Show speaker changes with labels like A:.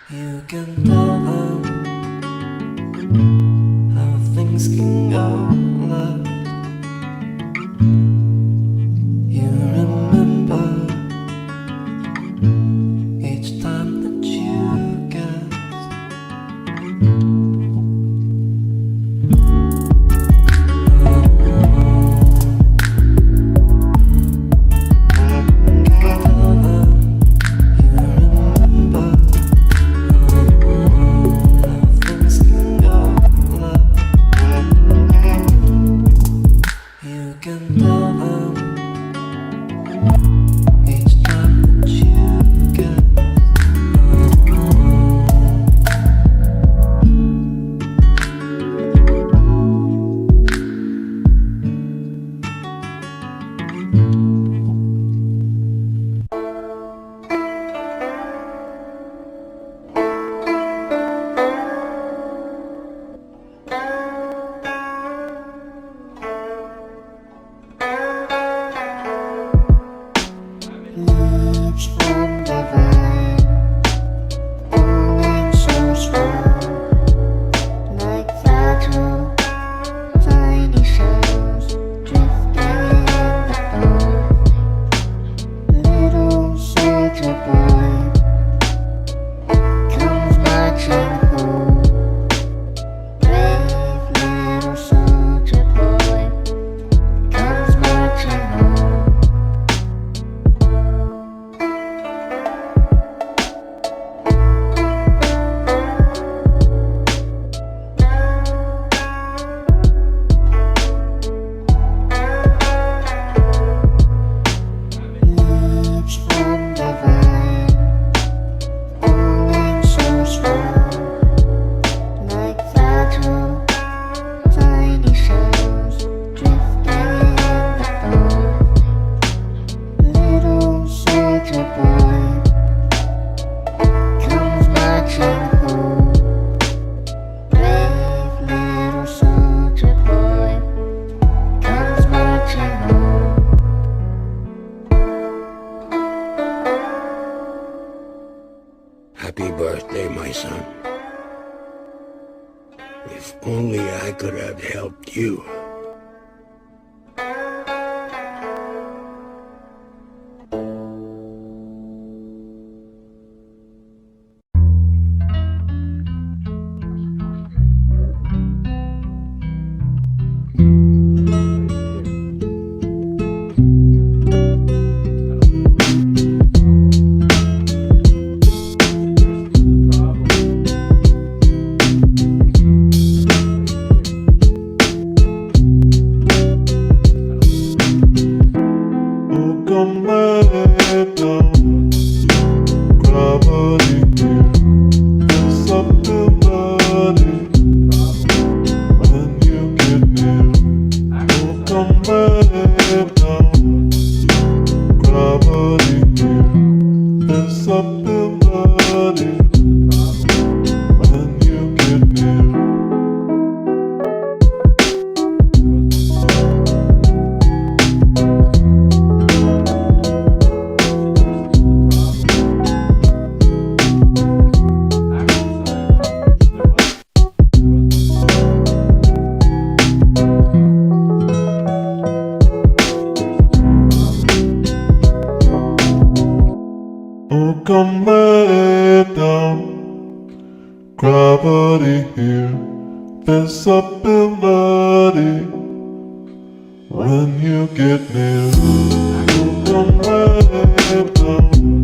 A: You can tell them how things can go left. You remember each time that you guessed.
B: Leaves from the vine, falling so slow, like fragile, tiny shells drifting in the boat. Little soldier boy comes marching home. Brave little soldier boy comes marching home. Leaves from the vine, falling so slow, like fragile, tiny shells drifting in the boat. Little soldier boy comes marching home. Brave little soldier boy comes marching home.
C: Happy birthday, my son. If only I could have helped you.
D: Come lay down, gravity here. There's something bloody when you get near. Oh, come lay down, gravity here. There's something bloody when you get near. Oh, come lay down, gravity here. There's something bloody when you get near. Oh, come lay down.